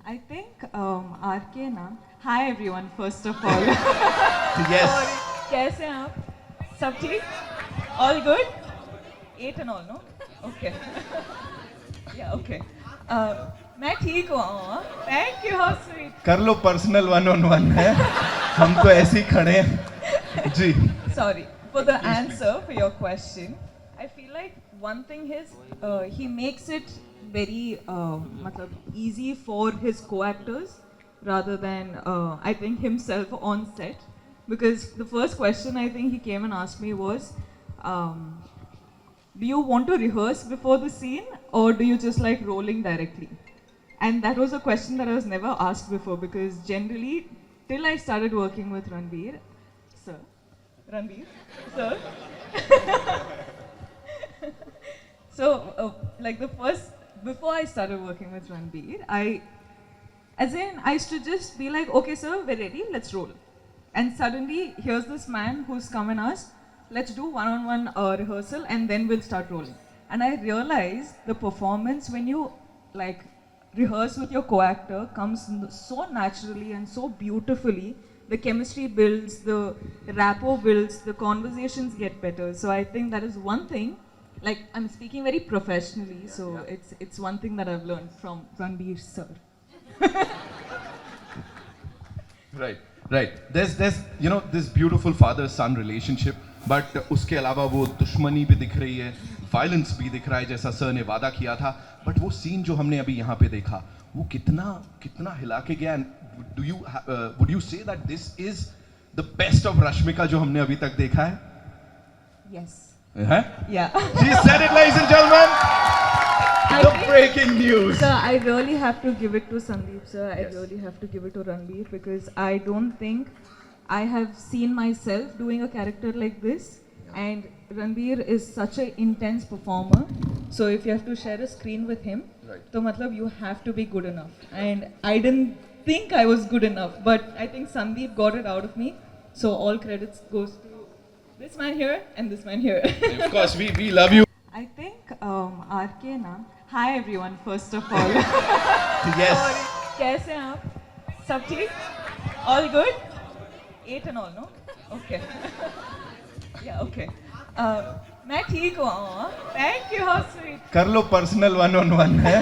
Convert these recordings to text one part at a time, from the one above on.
I think RK na. Hi everyone, first of all. Yes. और कैसे हैं आप? सब ठीक? All good? 8 and all, no? Okay. Yeah, okay. मैं ठीक हूँ. Thank you, how sweet. कर लो पर्सनल 1-on-1 है. हम तो ऐसे ही खड़े हैं. जी. Sorry for the answer for your question. I feel like one thing is he makes it very matlab, easy for his co-actors rather than I think himself on set, because the first question I think he came and asked me was, do you want to rehearse before the scene or do you just like rolling directly? And that was a question that I was never asked before, because generally till I started working with Ranveer, sir, Ranveer, sir. So, like the first, before I started working with Ranveer, I used to just be like, okay, sir, we're ready, let's roll. And suddenly, here's this man who's come and asked, let's do one-on-one rehearsal and then we'll start rolling. And I realized the performance, when you like rehearse with your co-actor, comes so naturally and so beautifully. The chemistry builds, the rapport builds, the conversations get better. So I think that is one thing. Like, I'm speaking very professionally, so it's one thing that I've learned from Ranveer sir. Right. There's this beautiful father-son relationship, but उसके अलावा वो दुश्मनी भी दिख रही है, violence भी दिख रहा है जैसा सर ने वादा किया था. But वो सीन जो हमने अभी यहाँ पे देखा, वो कितना हिला के गया. Would you say that this is the best of Rashmika जो हमने अभी तक देखा है? Yes. है? Yeah. She said it, ladies and gentlemen. I The think- breaking news. Sir, I really have to give it to Sandeep sir. I Yes. really have to give it to Ranveer, because I don't think I have seen myself doing a character like this. And Ranveer is such an intense performer. So if you have to share a screen with him, Right. so matlab you have to be good enough. And I didn't think I was good enough, but I think Sandeep got it out of me. So all credits goes to this man here and this man here. Of course, we love you. I think RK na. Hi everyone, first of all. Yes. और कैसे हैं आप? सब ठीक? All good? 8 and all, no? Okay. Yeah, okay. मैं ठीक हूँ. Thank you, how sweet. कर लो पर्सनल 1-on-1 है.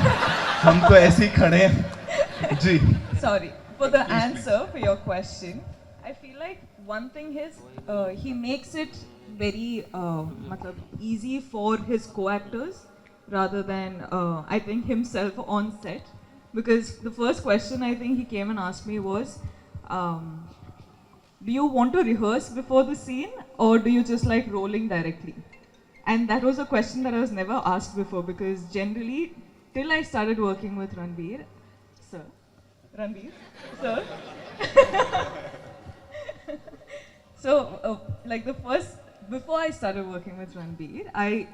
हम तो ऐसे ही खड़े हैं. जी. Sorry for the answer for your question. I feel like one thing is he makes it very matlab, easy for his co-actors rather than I think himself on set, because the first question I think he came and asked me was, do you want to rehearse before the scene or do you just like rolling directly? And that was a question that I was never asked before, because generally till I started working with Ranveer, sir, Ranveer, sir. So, like the first, before I started working with Ranveer, I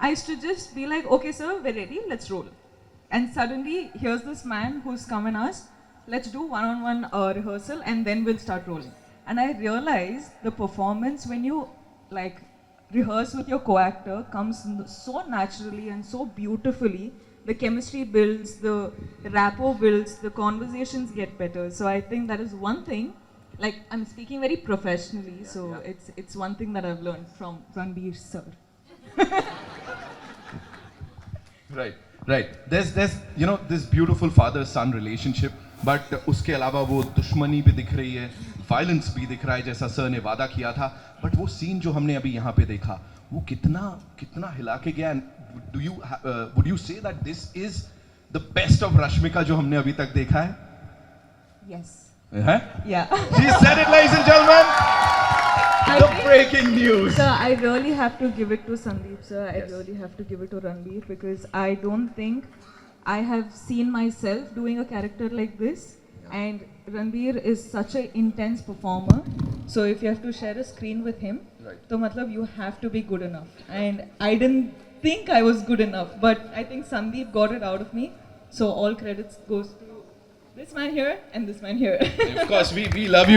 used to just be like, okay, sir, we're ready, let's roll. And suddenly, here's this man who's come and asked, let's do one-on-one rehearsal and then we'll start rolling. And I realized the performance, when you like rehearse with your co-actor, comes so naturally and so beautifully. The chemistry builds, the rapport builds, the conversations get better. So I think that is one thing. Like, I'm speaking very professionally, so it's one thing that I've learned from Ranveer sir. Right. There's this beautiful father-son relationship, but उसके अलावा वो दुश्मनी भी दिख रही है, violence भी दिख रहा है जैसा सर ने वादा किया था. But वो सीन जो हमने अभी यहाँ पे देखा, वो कितना हिला के गया. Would you say that this is the best of Rashmika जो हमने अभी तक देखा है? Yes. है? Yeah. She said it, ladies and gentlemen. I The think- breaking news. Sir, I really have to give it to Sandeep sir. Yes. I really have to give it to Ranveer, because I don't think I have seen myself doing a character like this. And Ranveer is such an intense performer. So if you have to share a screen with him, Right. so matlab you have to be good enough. And I didn't think I was good enough, but I think Sandeep got it out of me. So all credits goes to this man here and this man here. Of course, we love you.